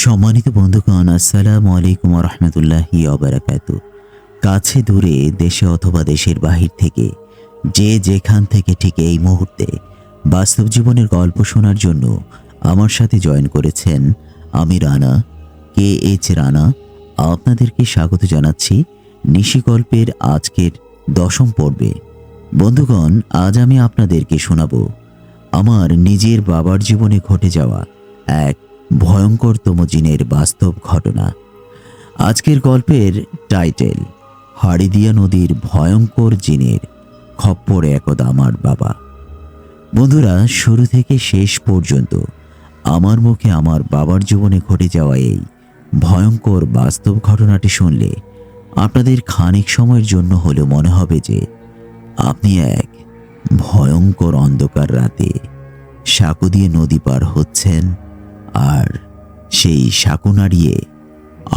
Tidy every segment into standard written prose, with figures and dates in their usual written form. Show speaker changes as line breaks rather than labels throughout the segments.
সম্মানিত বন্ধুগণ, আসসালামু আলাইকুম ওয়া রাহমাতুল্লাহি ওয়া বারাকাতুহু। কাছে দূরে, দেশে অথবা দেশের বাহির থেকে যে যেখান থেকে ঠিক এই মুহূর্তে বাস্তব জীবনের গল্প শোনার জন্য আমার সাথে জয়েন করেছেন, আমি রানা, KH রানা। আপনাদেরকে স্বাগত জানাচ্ছি নিশি গল্পের আজকের 10ম পর্বে। বন্ধুগণ, আজ আমি আপনাদেরকে শোনাবো আমার নিজের বাবার জীবনে ঘটে যাওয়া এক ভয়ঙ্করতম জিনের বাস্তব ঘটনা। আজকের গল্পের টাইটেল, হাড়িদিয়া নদীর ভয়ঙ্কর জিনের খপ্পরে একদা আমার বাবা। বন্ধুরা, শুরু থেকে শেষ পর্যন্ত আমার মুখে আমার বাবার জীবনে ঘটে যাওয়া এই ভয়ঙ্কর বাস্তব ঘটনাটি শুনলে আপনাদের খানিক সময়ের জন্য হলেও মনে হবে যে আপনি এক ভয়ঙ্কর অন্ধকার রাতে সাঁকো দিয়ে নদী পার হচ্ছেন, আর সেই সাঁকো নাড়িয়ে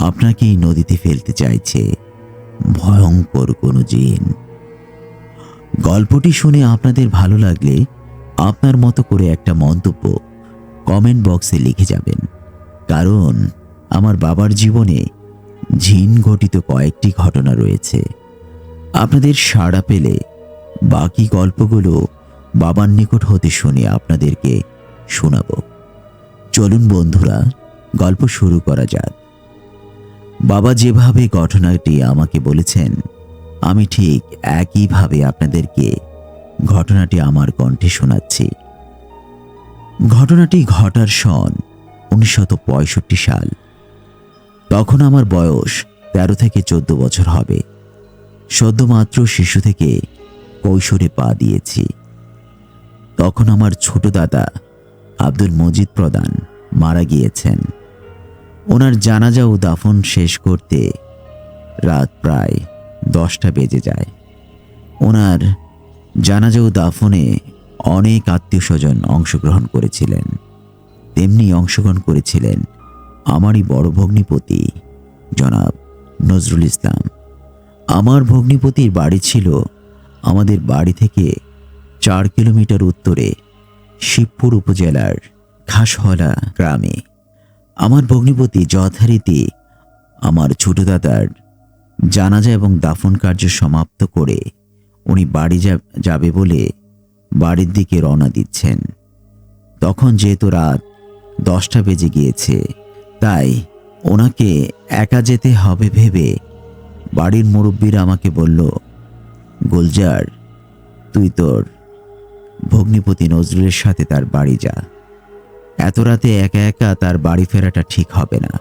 আপনাকেই নদীতে ফেলতে চাইছে ভয়ঙ্কর কোনো জিন। গল্পটি শুনে আপনাদের ভালো লাগলে আপনার মতো করে একটা মন্তব্য কমেন্ট বক্সে লিখে যাবেন, কারণ আমার বাবার জীবনে জিন ঘটিত কয়েকটি ঘটনা রয়েছে। আপনাদের সাড়া পেলে বাকি গল্পগুলো বাবার নিকট হতে শুনে আপনাদেরকে শোনাবো। চলুন বন্ধুরা, গল্প শুরু করা যাক। বাবা যেভাবে ঘটনাটি আমাকে বলেছেন, আমি ঠিক একইভাবে আপনাদেরকে ঘটনাটি আমার কণ্ঠে শোনাচ্ছি। ঘটনাটি ঘটার সন 1965 সাল। তখন আমার বয়স 13 থেকে 14 বছর হবে। সদ্যমাত্র শিশু থেকে কৈশোরে পা দিয়েছি। তখন আমার ছোট দাদা আব্দুল মজিদ প্রধান মারা গিয়েছেন। ওনার জানাজা ও দাফন শেষ করতে রাত প্রায় 10টা বেজে যায়। ওনার জানাজা ও দাফনে অনেক আত্মীয় স্বজন অংশগ্রহণ করেছিলেন। তেমনি অংশগ্রহণ করেছিলেন আমারই বড় ভগ্নিপতি জনাব নজরুল ইসলাম। আমার ভগ্নিপতির বাড়ি ছিল আমাদের বাড়ি থেকে 4 কিলোমিটার উত্তরে শিবপুর উপজেলার ঘাসহলা গ্রামে। আমার ভগ্নিপতি যথারীতি আমার ছোট দাদার জানাজা এবং দাফন কার্য সমাপ্ত করে উনি বাড়ি যাবে বলে বাড়ির দিকে রওনা দিচ্ছেন। তখন যেহেতু রাত 10টা বেজে গিয়েছে, তাই ওনাকে একা যেতে হবে ভেবে বাড়ির মুরব্বীরা আমাকে বলল, গুলজার, তুই তোর ভগ্নিপতি নজরুলের সাথে তার বাড়ি যা। এত রাতে একা একা তার বাড়ি ফেরাটা ঠিক হবে না।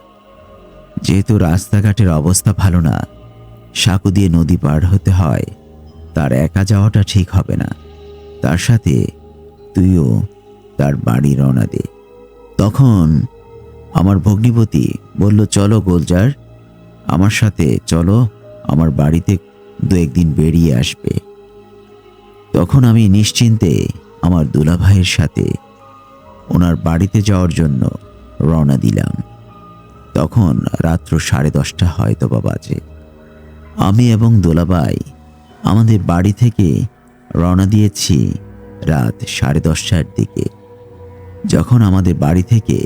যেহেতু রাস্তাঘাটের অবস্থা ভালো না, সাঁকো দিয়ে নদী পার হতে হয়, তার একা যাওয়াটা ঠিক হবে না। তার সাথে তুইও তার বাড়ি রওনা দে। তখন আমার ভগ্নিপতি বলল, চলো গুলজার, আমার সাথে চলো, আমার বাড়িতে 2-1 দিন বেরিয়ে আসবে। তখন আমি নিশ্চিন্তে আমার দুলাভাইয়ের সাথে ওনার বাড়িতে যাওয়ার জন্য রওনা দিলাম। তখন রাত্র 10:30 হয়তো বা বাজে। আমি এবং দুলাভাই আমাদের বাড়ি থেকে রওনা দিয়েছি রাত 10:30টার দিকে। যখন আমাদের বাড়ি থেকে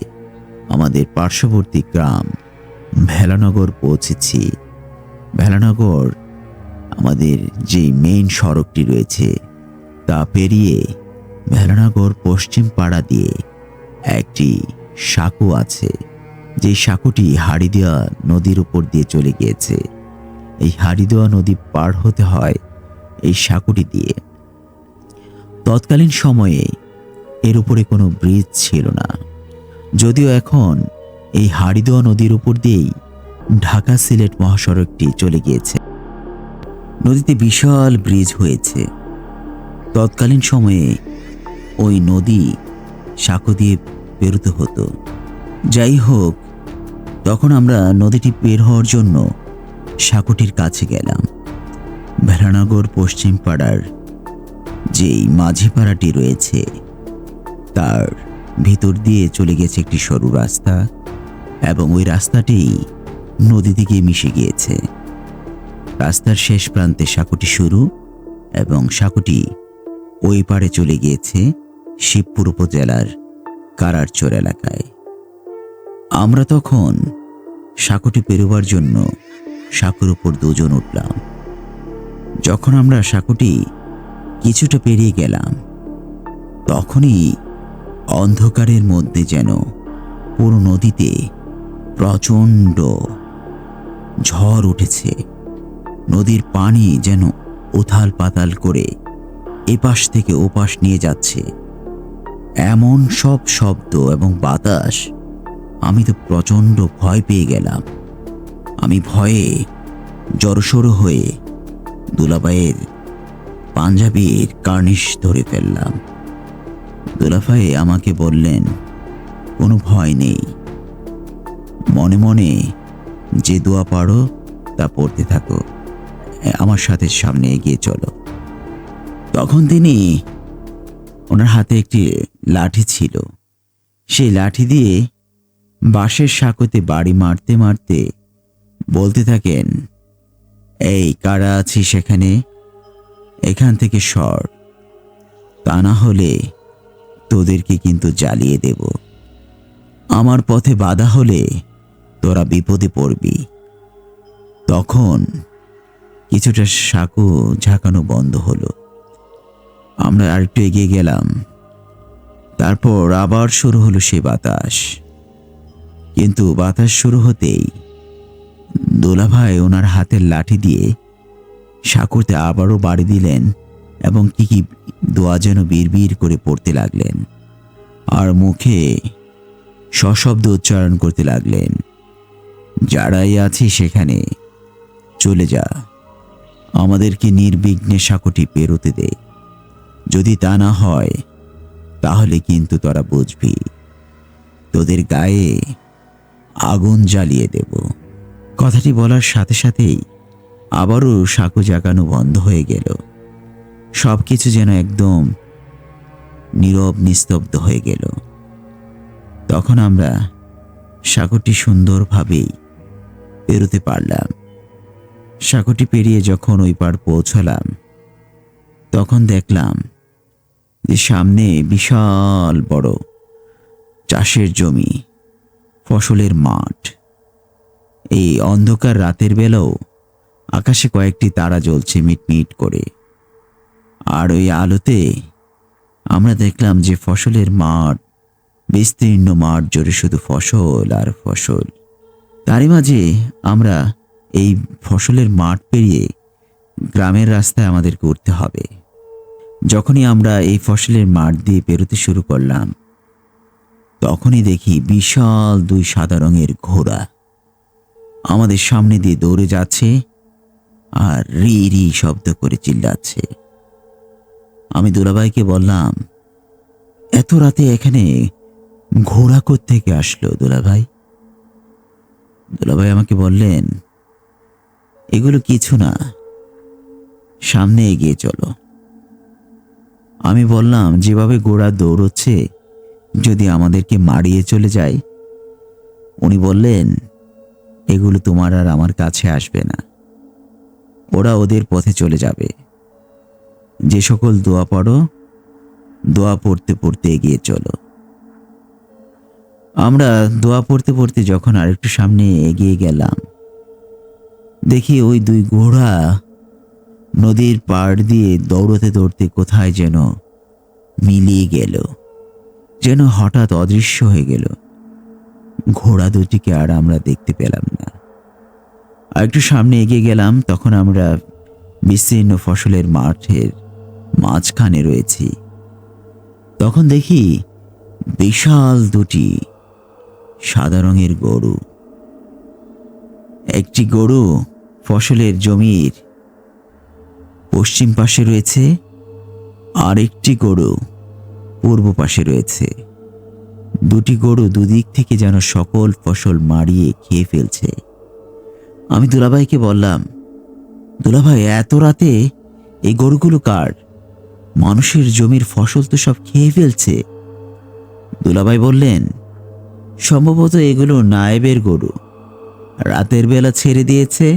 আমাদের পার্শ্ববর্তী গ্রাম ভেলানগর পৌঁছেছি, ভেলানগর আমাদের যে মেইন সড়কটি রয়েছে তা পেরিয়ে ভেলানগর পশ্চিম পাড়া দিয়ে একটি সাঁকো আছে, যে সাঁকোটি হাড়িদিয়া নদীর উপর দিয়ে চলে গিয়েছে। এই হাড়িদিয়া নদী পার হতে হয় এই সাঁকোটি দিয়ে। তৎকালীন সময়ে এর উপরে কোনো ব্রিজ ছিল না, যদিও এখন এই হাড়িদিয়া নদীর উপর দিয়েই ঢাকা সিলেট মহাসড়কটি চলে গিয়েছে। নদীতে বিশাল ব্রিজ হয়েছে। তৎকালীন সময়ে ওই নদী সাঁকো দিয়ে পেরোতে হতো। যাই হোক, তখন আমরা নদীটি পের হওয়ার জন্য সাঁকোটির কাছে গেলাম। ভেলানগর পশ্চিম পাড়ার যেই মাঝি পাড়াটি রয়েছে তার ভিতর দিয়ে চলে গেছে একটি সরু রাস্তা, এবং ওই রাস্তাটি নদী দিকে মিশে গিয়েছে। রাস্তার শেষ প্রান্তে সাঁকোটি শুরু, এবং সাঁকোটি ওই পাড়ে চলে গিয়েছে শিবপুর উপজেলার কারারচর এলাকায়। আমরা তখন সাঁকোটি পেরোবার জন্য সাঁকোর উপর দুজন উঠলাম। যখন আমরা সাঁকোটি কিছুটা পেরিয়ে গেলাম, তখনই অন্ধকারের মধ্যে যেন পুরো নদীতে প্রচণ্ড ঝড় উঠেছে। নদীর পানি যেন উথাল পাতাল করে এপাশ থেকে ওপাশ নিয়ে যাচ্ছে। এমন সব শব্দ এবং বাতাস, আমি তো প্রচণ্ড ভয় পেয়ে গেলাম। আমি ভয়ে জড়সড় হয়ে দুলাভাইয়ের পাঞ্জাবির কার্নিশ ধরে ফেললাম। দুলাভাই আমাকে বললেন, কোনো ভয় নেই, মনে মনে যে দোয়া পারো তা পড়তে থাকো, আমার সাথে সামনে এগিয়ে চলো। তখন তিনি, ওনার হাতে একটি লাঠি ছিল, সেই লাঠি দিয়ে বাঁশের সাঁকোতে বাড়ি মারতে মারতে বলতে থাকেন, এই কারা আছিস সেখানে, এখান থেকে সর, তা না হলে তোদেরকে কিন্তু জ্বালিয়ে দেব। আমার পথে বাধা হলে তোরা বিপদে পড়বি। তখন কিছুটা সাঁকো ঝাঁকানো বন্ধ হলো। আমরা আরেকটু এগিয়ে গেলাম। তারপর আবার শুরু হলো সে বাতাস। কিন্তু বাতাস শুরু হতেই দুলাভাই ওনার হাতের লাঠি দিয়ে সাঁকোতে আবারও বাড়ি দিলেন এবং কি দোয়া যেন বিড়বিড় করে পড়তে লাগলেন আর মুখে সশব্দ উচ্চারণ করতে লাগলেন, যারাই আছি সেখানে চলে যা, আমাদেরকে নির্বিঘ্নে সাঁকোটি পেরোতে দে, যদি তা না হয় তাহলে কিন্তু তোরা বুঝবি, তোদের গায়ে আগুন জ্বালিয়ে দেব। কথাটি বলার সাথে সাথেই আবারও সাঁকো জাগানো বন্ধ হয়ে গেল। সবকিছু যেন একদম নীরব নিস্তব্ধ হয়ে গেল। তখন আমরা সাঁকোটি সুন্দরভাবেই পেরোতে পারলাম। সাঁকোটি পেরিয়ে যখন ওই পার পৌঁছলাম, তখন দেখলাম যে সামনে বিশাল বড় চাষের জমি, ফসলের মাঠ। এই অন্ধকার রাতের বেলাও আকাশে কয়েকটি তারা জ্বলছে মিটমিট করে, আর ওই আলোতে আমরা দেখলাম যে ফসলের মাঠ, বিস্তীর্ণ মাঠ জুড়ে শুধু ফসল আর ফসল। তারই মাঝে আমরা এই ফসলের মাঠ পেরিয়ে গ্রামের রাস্তায় আমাদেরকে উঠতে হবে। যখনই আমরা এই ফসলের মাঠ দিয়ে পেরোতে শুরু করলাম, তখনই দেখি বিশাল দুই সাদা রঙের ঘোড়া আমাদের সামনে দিয়ে দৌড়ে যাচ্ছে আর রি রি শব্দ করে চিল্লাচ্ছে। আমি দুলাভাইকে বললাম, এত রাতে এখানে ঘোড়া কোত্থেকে আসলো দুলাভাই? দুলাভাই আমাকে বললেন, এগুলো কিছু না, সামনে এগিয়ে চলো। আমি বললাম, যেভাবে ঘোড়া দৌড়চ্ছে যদি আমাদেরকে মারিয়ে চলে যায়? উনি বললেন, এগুলো তোমার আর আমার কাছে আসবে না, ওরা ওদের পথে চলে যাবে। যে সকল দোয়া পড়ো, দোয়া পড়তে পড়তে এগিয়ে চলো। আমরা দোয়া পড়তে পড়তে যখন আরেকটু সামনে এগিয়ে গেলাম, দেখি ওই দুই ঘোড়া নদীর পাড় দিয়ে দৌড়তে দৌড়তে কোথায় যেন মিলিয়ে গেল, যেন হঠাৎ অদৃশ্য হয়ে গেল। ঘোড়া দুটিকে আর আমরা দেখতে পেলাম না। আর একটু সামনে এগিয়ে গেলাম, তখন আমরা বিস্তীর্ণ ফসলের মাঠের মাঝখানে রয়েছি। তখন দেখি বিশাল দুটি সাদা রঙের গরু। একটি গরু ফসলের জমির পশ্চিম পাশে রয়েছে, আর একটি গরু পূর্ব পাশে রয়েছে। দুটি গরু দুদিক থেকে যেন সকল ফসল মারিয়ে খেয়ে ফেলছে। আমি দুলাভাইকে বললাম, দুলাভাই, এত রাতে এই গরুগুলো কার? মানুষের জমির ফসল তো সব খেয়ে ফেলছে। দুলাভাই বললেন, সম্ভবত এগুলো নায়েবের গরু, রাতের বেলা ছেড়ে দিয়েছে,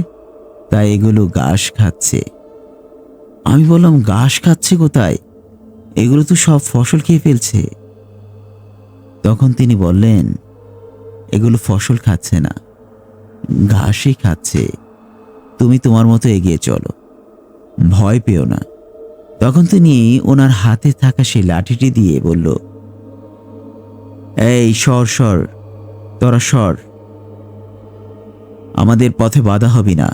তাই এগুলো ঘাস খাচ্ছে। আমি বললাম, ঘাস খাচ্ছে কোথায়? এগুলো তো সব ফসল খেয়ে ফেলছে। তখন তিনি বললেন, এগুলো ফসল খাচ্ছে না, ঘাসই খাচ্ছে। তুমি তোমার মতো এগিয়ে চলো, ভয় পেও না। তখন তিনি ওনার হাতে থাকা সেই লাঠিটি দিয়ে বলল, এই সর সর, তোরা সর, আমাদের পথে বাধা হবি না।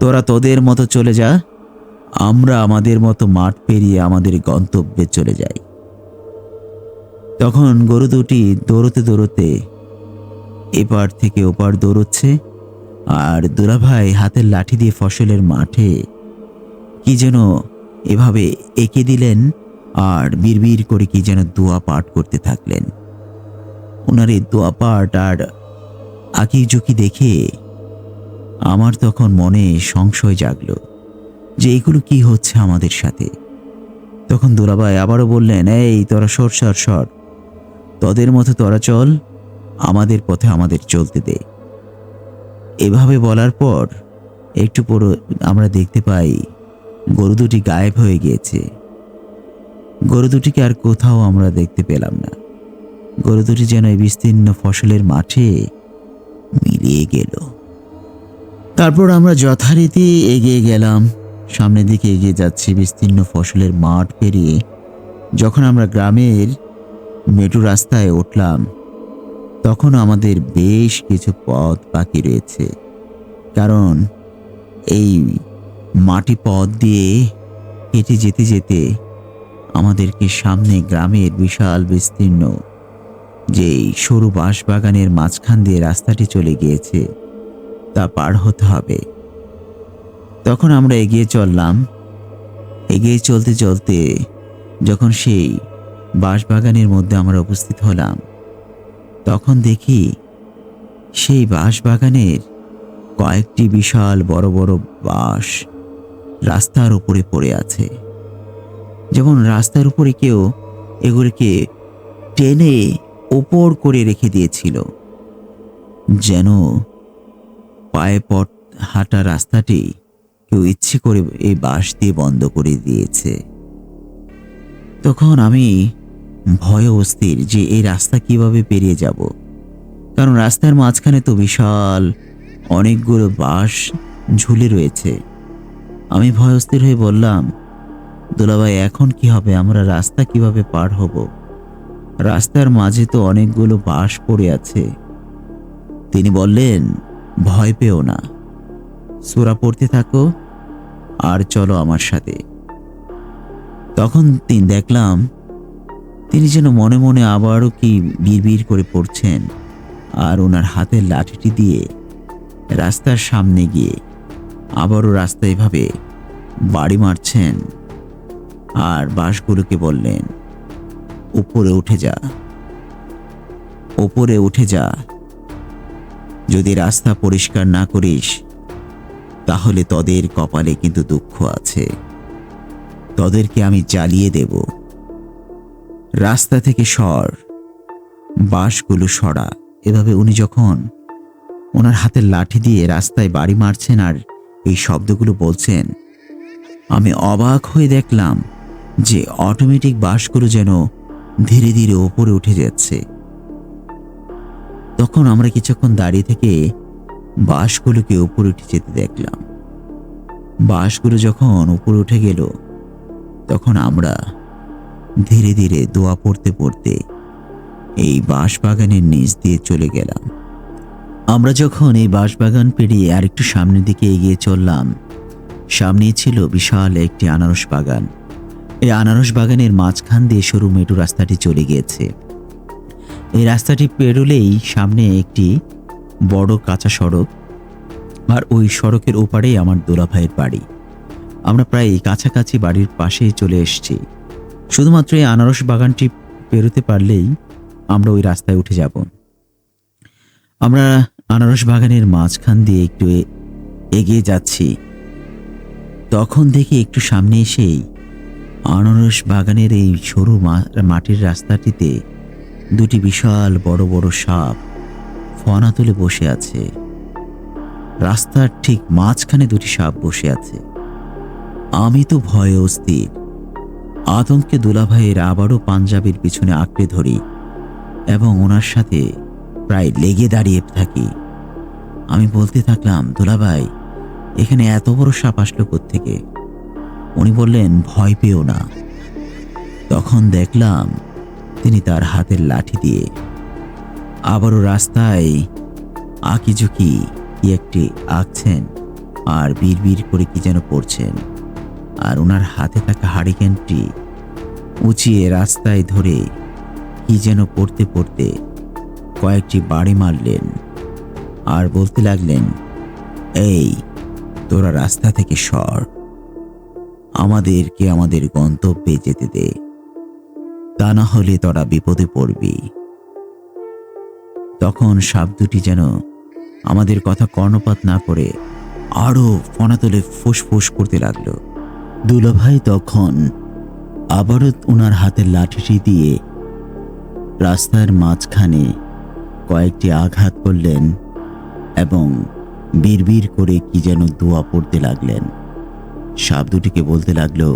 তোরা তোদের মতো চলে যা, আমরা আমাদের মতো মাঠ পেরিয়ে আমাদের গন্তব্যে চলে যাই। তখন গরু দুটি দৌড়তে দৌড়তে এপার থেকে ওপার দৌড়চ্ছে, আর দুলাভাই হাতের লাঠি দিয়ে ফসলের মাঠে কি যেন এভাবে এঁকে দিলেন, আর বিড়বিড় করে কি যেন দোয়া পাঠ করতে থাকলেন। ওনার এই দোয়া পাঠ আর আঁকি ঝুঁকি দেখে আমার তখন মনে সংশয় জাগলো যে এগুলো কি হচ্ছে আমাদের সাথে। তখন দুলাভাই আবারও বললেন, এই তোরা সর সর সর, তোদের মতো তোরা চল, আমাদের পথে আমাদের চলতে দে। এভাবে বলার পর একটু পর আমরা দেখতে পাই গরু দুটি গায়েব হয়ে গিয়েছে। গরু দুটিকে আর কোথাও আমরা দেখতে পেলাম না। গরু দুটি যেন এই বিস্তীর্ণ ফসলের মাঠে মিলিয়ে গেল। তারপর আমরা যথারীতি এগিয়ে গেলাম, সামনের দিকে এগিয়ে যাচ্ছি বিস্তীর্ণ ফসলের মাঠ পেরিয়ে। যখন আমরা গ্রামের মেট্রো রাস্তায় উঠলাম, তখন আমাদের বেশ কিছু পথ বাকি রয়েছে, কারণ এই মাটি পথ দিয়ে হেঁটে যেতে যেতে আমাদেরকে সামনে গ্রামের বিশাল বিস্তীর্ণ যে সরু বাঁশবাগানের মাঝখান দিয়ে রাস্তাটি চলে গিয়েছে তা পার হতে হবে। তখন আমরা এগিয়ে চললাম। এগিয়ে চলতে চলতে যখন সেই বাঁশবাগানের মধ্যে আমরা উপস্থিত হলাম, তখন দেখি সেই বাঁশবাগানের কয়েকটি বিশাল বড় বড় বাঁশ রাস্তার উপরে পড়ে আছে। যেমন রাস্তার উপরে কেউ এগুলিকে টেনে ওপর করে রেখে দিয়েছিল, যেন পায়ে পথ হাঁটা রাস্তাটি কেউ ইচ্ছে করে এই বাঁশ দিয়ে বন্ধ করে দিয়েছে। তখন আমি ভয়ে অস্থির যে এই রাস্তা কিভাবে পেরিয়ে যাব, কারণ রাস্তার মাঝখানে তো বিশাল অনেকগুলো বাঁশ ঝুলে রয়েছে। আমি ভয় অস্থির হয়ে বললাম, দুলাভাই এখন কি হবে, আমরা রাস্তা কিভাবে পার হব? রাস্তার মাঝে তো অনেকগুলো বাঁশ পড়ে আছে। তিনি বললেন, ভয় পেও না, সূরা পড়তে থাকো আর চলো আমার সাথে। তখন দেখলাম তিনি যেন মনে মনে আবারও কি বিড়বিড় করে পড়ছেন, আর ওনার হাতের লাঠিটি দিয়ে রাস্তার সামনে গিয়ে আবারও রাস্তা এভাবে বাড়ি মারছেন, আর বাঁশগুলোকে বললেন, উপরে উঠে যা, উপরে উঠে যা, যদি রাস্তা পরিষ্কার না করিস তাহলে তোদের কপালে কিন্তু দুঃখ আছে, তোদেরকে আমি জ্বালিয়ে দেব। রাস্তা থেকে সর, বাঁশগুলো সরা। এভাবে উনি যখন ওনার হাতের লাঠি দিয়ে রাস্তায় বাড়ি মারছেন আর এই শব্দগুলো বলছেন, আমি অবাক হয়ে দেখলাম যে অটোমেটিক বাঁশগুলো যেন ধীরে ধীরে ওপরে উঠে যাচ্ছে। তখন আমরা কিছুক্ষণ দাঁড়িয়ে থেকে বাঁশগুলোকে উপরে উঠে যেতে দেখলাম। বাঁশগুলো যখন উপরে উঠে গেল, তখন আমরা ধীরে ধীরে দোয়া পড়তে পড়তে এই বাঁশবাগানের নিচ দিয়ে চলে গেলাম। আমরা যখন এই বাঁশবাগান পেরিয়ে আরেকটু সামনের দিকে এগিয়ে চললাম, সামনেই ছিল বিশাল একটি আনারস বাগান। এই আনারস বাগানের মাঝখান দিয়ে সরু মেট্রো রাস্তাটি চলে গিয়েছে। এই রাস্তাটি পেরোলেই সামনে একটি বড় কাঁচা সড়ক, আর ওই সড়কের ওপারেই আমার দুলাভাইয়ের বাড়ি। আমরা প্রায় কাছাকাছি বাড়ির পাশেই চলে এসেছি। শুধুমাত্র এই আনারস বাগানটি পেরোতে পারলেই আমরা ওই রাস্তায় উঠে যাব। আমরা আনারস বাগানের মাঝখান দিয়ে একটু এগিয়ে যাচ্ছি, তখন দেখি একটু সামনে এসেই আনারস বাগানের এই সরু মাটির রাস্তাটিতে দুটি বিশাল বড় বড় সাপ ফনা তুলে বসে আছে। রাস্তার ঠিক মাঝখানে দুটি সাপ বসে আছে। আমি তো ভয়ে অস্থির, আতঙ্কে দুলাভাইয়ের আবারও পাঞ্জাবির পিছনে আঁকড়ে ধরি এবং ওনার সাথে প্রায় লেগে দাঁড়িয়ে থাকি। আমি বলতে থাকলাম, দুলাভাই, এখানে এত বড় সাপ আসলো কোত্থেকে? উনি বললেন, ভয় পেও না। তখন দেখলাম তিনি তার হাতের লাঠি দিয়ে আবারও রাস্তায় আঁকিঝুঁকি কি একটি আঁকছেন আর বিড়বিড় করে কি যেন পড়ছেন। আর ওনার হাতে থাকা হারিকেনটি উঁচিয়ে রাস্তায় ধরে কি যেন পড়তে পড়তে কয়েকটি বাড়ি মারলেন আর বলতে লাগলেন, এই তোরা রাস্তা থেকে সর, আমাদেরকে আমাদের গন্তব্যে যেতে দে, তা না হলে তোরা বিপদে পড়বি। তখন সাপ দুটি যেন আমাদের কথা কর্ণপাত না করে আরো ফনা তুলে ফুসফুস করতে লাগলো। দুলাভাই তখন আবারও ওনার হাতের লাঠিটি দিয়ে রাস্তার মাঝখানে কয়েকটি আঘাত করলেন এবং বিড়বিড় করে কি যেন দোয়া পড়তে লাগলেন। সাপ দুটিকে বলতে লাগলো,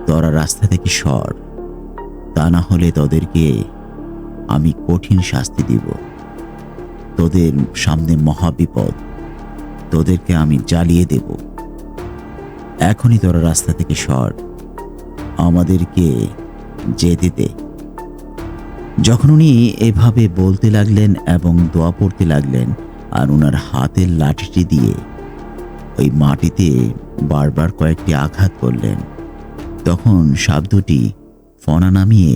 তোরা রাস্তা থেকে সর, তা না হলে তোদেরকে আমি কঠিন শাস্তি দিব, তোদের সামনে মহাবিপদ, তোদেরকে আমি জ্বালিয়ে দেব, এখনই তোরা রাস্তা থেকে সর, আমাদেরকে যেতে দে। যখন উনি এভাবে বলতে লাগলেন এবং দোয়া পড়তে লাগলেন আর ওনার হাতের লাঠিটি দিয়ে ওই মাটিতে বারবার কয়েকটি আঘাত করলেন, তখন সাপ দুটি ফনা নামিয়ে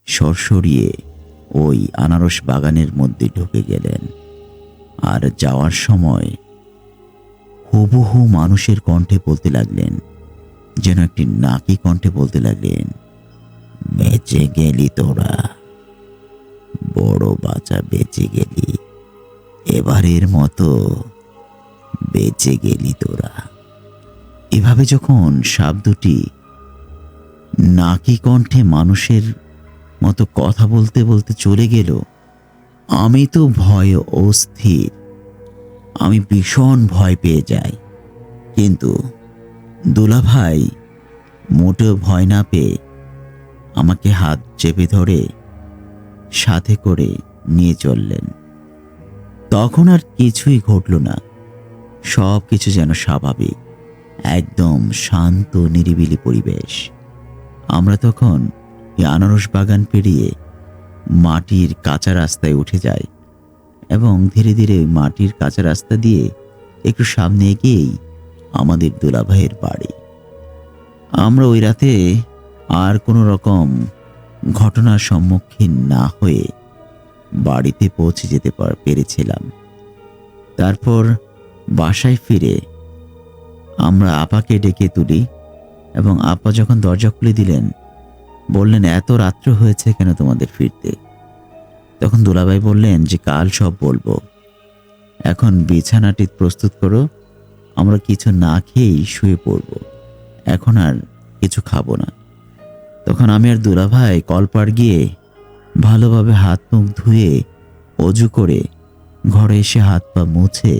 সরসরিয়ে ওই আনারস বাগানের মধ্যে ঢুকে গেলেন। আর যাওয়ার সময় হুবহু মানুষের কণ্ঠে বলতে লাগলেন, যেন একটি নাকি কণ্ঠে বলতে লাগলেন, বেঁচে গেলি তোরা, বড় বাঁচা বেঁচে গেলি, এবারের মতো বেঁচে গেলি তোরা। এভাবে যখন সাপ দুটি নাকি কণ্ঠে মানুষের মতো কথা বলতে বলতে চলে গেল, আমি তো ভয়ে অস্থির, আমি ভীষণ ভয় পেয়ে যাই। কিন্তু দুলাভাই মোটেও ভয় না পেয়ে আমাকে হাত চেপে ধরে সাথে করে নিয়ে চললেন। তখন আর কিছুই ঘটল না, সব কিছু যেন স্বাভাবিক, একদম শান্ত নিরিবিলি পরিবেশ। আমরা তখন এই আনারস বাগান পেরিয়ে মাটির কাঁচা রাস্তায় উঠে যাই এবং ধীরে ধীরে মাটির কাঁচা রাস্তা দিয়ে একটু সামনে এগিয়েই আমাদের দুলাভাইয়ের বাড়ি। আমরা ওই রাতে আর কোনো রকম ঘটনার সম্মুখীন না হয়ে বাড়িতে পৌঁছে যেতে পেরেছিলাম। তারপর বাসায় ফিরে আমরা আপাকে ডেকে তুলি এবং আপা যখন দরজা খুলে দিলেন, বললেন, এত রাত্র হয়েছে কেন তোমাদের ফিরতে? তখন দুলাভাই বললেন যে কাল সব বলবো, এখন বিছানাটি প্রস্তুত করো, আমরা কিছু না খেয়েই শুয়ে পড়ব, এখন আর কিছু খাবো না। তখন আমি আর দুলাভাই কলপাড় গিয়ে ভালোভাবে হাত মুখ ধুয়ে অজু করে ঘরে এসে হাত পা মুছে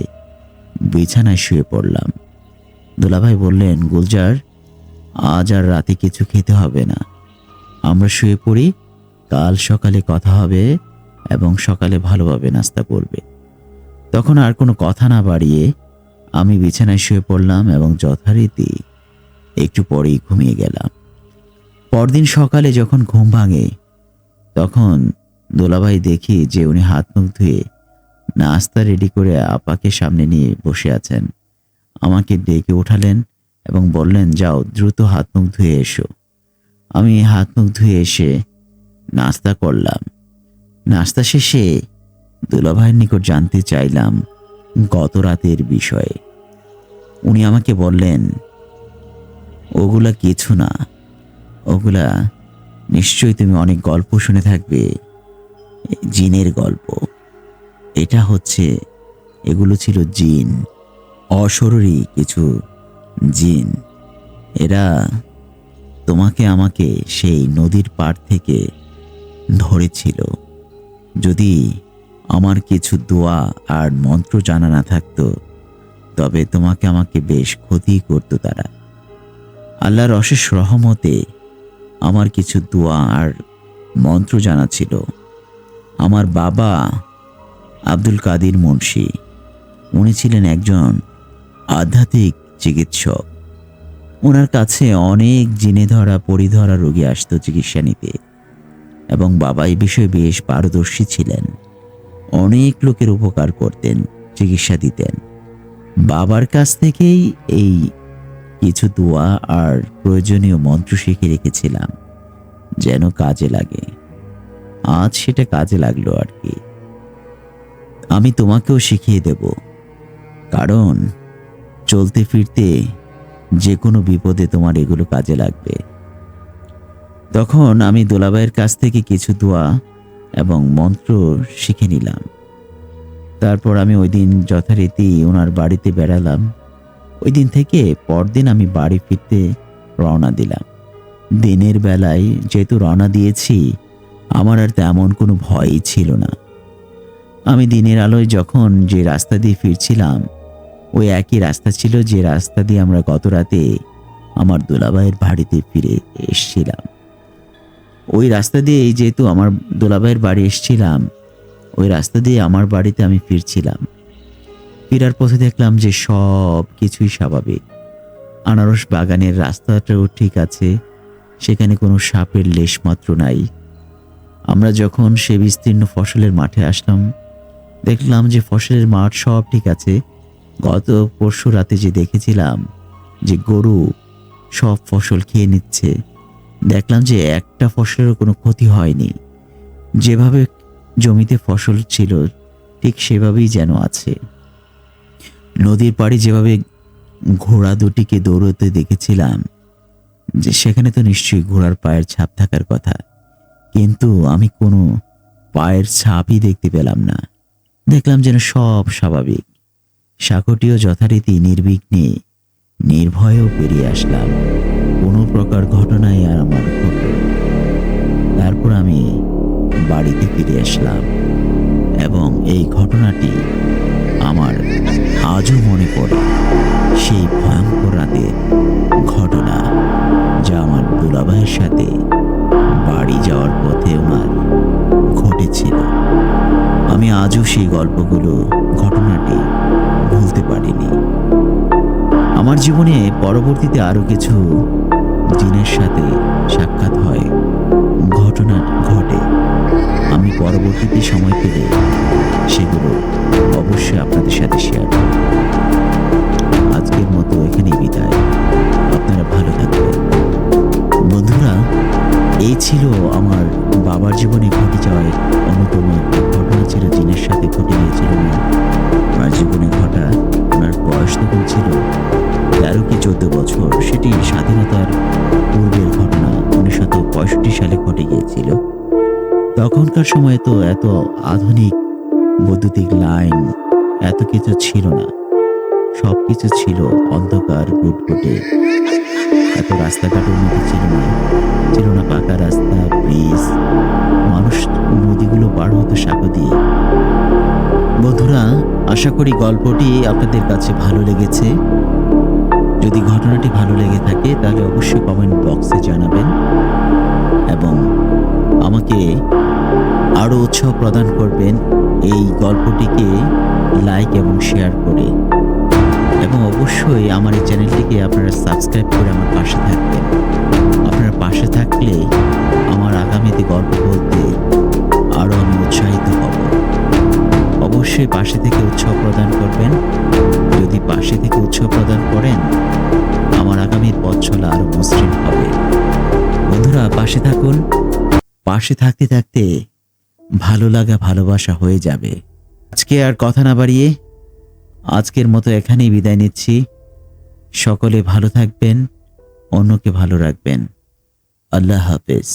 বিছানায় শুয়ে পড়লাম। দুলাভাই বললেন, গুলজার, আজ আর রাতে কিছু খেতে হবে না, আমরা শুয়ে পড়ি, কাল সকালে কথা হবে এবং সকালে ভালোভাবে নাস্তা করবে। তখন আর কোনো কথা না বাড়িয়ে আমি বিছানায় শুয়ে পড়লাম এবং যথারীতি একটু পরেই ঘুমিয়ে গেলাম। পরদিন সকালে যখন ঘুম ভাঙে, তখন দোলাভাই দেখি যে উনি হাত মুখ ধুয়ে নাস্তা রেডি করে আপাকে সামনে নিয়ে বসে আছেন। আমাকে ডেকে উঠালেন এবং বললেন, যাও দ্রুত হাত মুখ ধুয়ে এসো। আমি হাত মুখ ধুয়ে এসে নাস্তা করলাম। নাস্তা শেষে দুলাভাইয়ের নিকট জানতে চাইলাম গত রাতের বিষয়ে। উনি আমাকে বললেন, ওগুলা কিছু না, ওগুলা নিশ্চয়ই তুমি অনেক গল্প শুনে থাকবে, জিনের গল্প। এটা হচ্ছে, এগুলো ছিল জিন, অশরীরী কিছু জিন। এরা তোমাকে আমাকে সেই নদীর পাড় থেকে ধরেছিল। যদি আমার কিছু দোয়া আর মন্ত্র জানা না থাকতো, তবে তোমাকে আমাকে বেশ ক্ষতি করতো তারা। আল্লাহর অশেষ রহমতে আমার কিছু দোয়া আর মন্ত্র জানা ছিল। আমার বাবা আব্দুল কাদির মুন্সি। উনি ছিলেন একজন আধ্যাত্মিক চিকিৎসক। ওনার কাছে অনেক জিনে ধরা পরিধরা রোগী আসতো চিকিৎসা নিতে, এবং বাবা এই বিষয়ে বেশ পারদর্শী ছিলেন। অনেক লোকের উপকার করতেন, চিকিৎসা দিতেন। বাবার কাছ থেকেই এই কিছু দোয়া আর প্রয়োজনীয় মন্ত্র শিখে রেখেছিলাম, যেন কাজে লাগে। আজ সেটা কাজে লাগলো আর কি। আমি তোমাকেও শিখিয়ে দেব, কারণ চলতে ফিরতে যে কোনো বিপদে তোমার এগুলো কাজে লাগবে। তখন আমি দোলাভাইয়ের কাছ থেকে কিছু দোয়া এবং মন্ত্র শিখে নিলাম। তারপর আমি ওই দিন যথারীতি ওনার বাড়িতে বেড়ালাম। ওই দিন থেকে পরদিন আমি বাড়ি ফিরতে রওনা দিলাম। দিনের বেলায় যেহেতু রওনা দিয়েছি, আমার আর তেমন কোনো ভয়ই ছিল না। আমি দিনের আলোয় যখন যে রাস্তা দিয়ে ফিরছিলাম, ওই একই রাস্তা ছিল যে রাস্তা দিয়ে আমরা গত রাতে আমার দোলাভাইয়ের বাড়িতে ফিরে এসছিলাম। ওই রাস্তা দিয়ে যেহেতু আমার দোলাভাইয়ের বাড়ি এসছিলাম, ওই রাস্তা দিয়ে আমার বাড়িতে আমি ফিরছিলাম। ফেরার পথে দেখলাম যে সব কিছুই স্বাভাবিক। আনারস বাগানের রাস্তাটাও ঠিক আছে, সেখানে কোনো সাপের লেশমাত্র নাই। আমরা যখন সে বিস্তীর্ণ ফসলের মাঠে আসলাম, দেখলাম যে ফসলের মাঠ সব ঠিক আছে। গত পরশু রাতে যে দেখেছিলাম যে গরু সব ফসল খেয়ে নিচ্ছে, দেখলাম যে একটা ফসলেরও কোনো ক্ষতি হয়নি। যেভাবে জমিতে ফসল ছিল ঠিক সেভাবেই যেন আছে। নদীর পাড়ে যেভাবে ঘোড়া দুটিকে দৌড়তে দেখেছিলাম, যে সেখানে তো নিশ্চয়ই ঘোড়ার পায়ের ছাপ থাকার কথা, কিন্তু আমি কোনো পায়ের ছাপই দেখতে পেলাম না। দেখলাম যেন সব স্বাভাবিক। সাঁকোটিও যথারীতি নির্বিঘ্নে নির্ভয়েও পেরিয়ে আসলাম। কোনো প্রকার ঘটনাই আর আমার ঘটল না। তারপর আমি বাড়িতে ফিরে আসলাম, এবং এই ঘটনাটি আমার আজও মনে পড়ে। সেই ভয়ঙ্কর রাতের ঘটনা, যা আমার দুলাভাইয়ের সাথে বাড়ি যাওয়ার পথে ওনার ঘটেছিল। আমি আজও সেই গল্পগুলো, ঘটনাটি ভুলতে পারিনি। আমার জীবনে পরবর্তীতে আরো কিছু জিনের সাথে সাক্ষাৎ হয়, ঘটনা ঘটে। আমি পরবর্তীতে সময় পেলে সেগুলো অবশ্যই আপনাদের সাথে শেয়ার করব। আজকের মতো এখানেই বিদায়। আপনারা ভালো থাকবেন বন্ধুরা। এই ছিল আমার বাবার জীবনে ঘটে যাওয়া অন্যতম একটা ঘটনা ছিল, জিনের সাথে ঘটে গিয়েছিল ওনার জীবনে ঘটা। ওনার বয়স তখন ছিল 13 কি 14 বছর। সেটি স্বাধীনতার পূর্বের ঘটনা, 1965 সালে ঘটে গিয়েছিল। তখনকার সময়ে তো এত আধুনিক বৈদ্যুতিক লাইন এত কিছু ছিল না। সব কিছু ছিল অন্ধকার গুটগুটে। এত রাস্তাঘাট উন্নতি ছিল না, ছিল না পাকা রাস্তা, ব্রিজ। মানুষ নদীগুলো পার হতো সাঁকো দিয়ে। বন্ধুরা, আশা করি গল্পটি আপনাদের কাছে ভালো লেগেছে। যদি ঘটনাটি ভালো লেগে থাকে তাহলে অবশ্যই কমেন্ট বক্সে জানাবেন, এবং আমাকে আরও উৎসাহ প্রদান করবেন এই গল্পটিকে লাইক এবং শেয়ার করে। এবং অবশ্যই আমার এই চ্যানেলটিকে আপনারা সাবস্ক্রাইব করে আমার পাশে থাকবেন। আপনারা পাশে থাকলে আমার আগামীতে গল্প বলতে আরও আমি উৎসাহিত হব। অবশ্যই পাশে থেকে উৎসাহ প্রদান করবেন। যদি পাশে থেকে উৎসাহ প্রদান করেন, আমার আগামীর পথ চলা আরও মসৃণ হবে। বন্ধুরা, পাশে থাকুন। পাশে থাকতে থাকতে ভালো লাগা ভালোবাসা হয়ে যাবে। আজকে আর কথা না বাড়িয়ে আজকের মতো এখানেই বিদায় নিচ্ছি। সকলে ভালো থাকবেন, অন্যকে ভালো রাখবেন। আল্লাহ হাফেজ।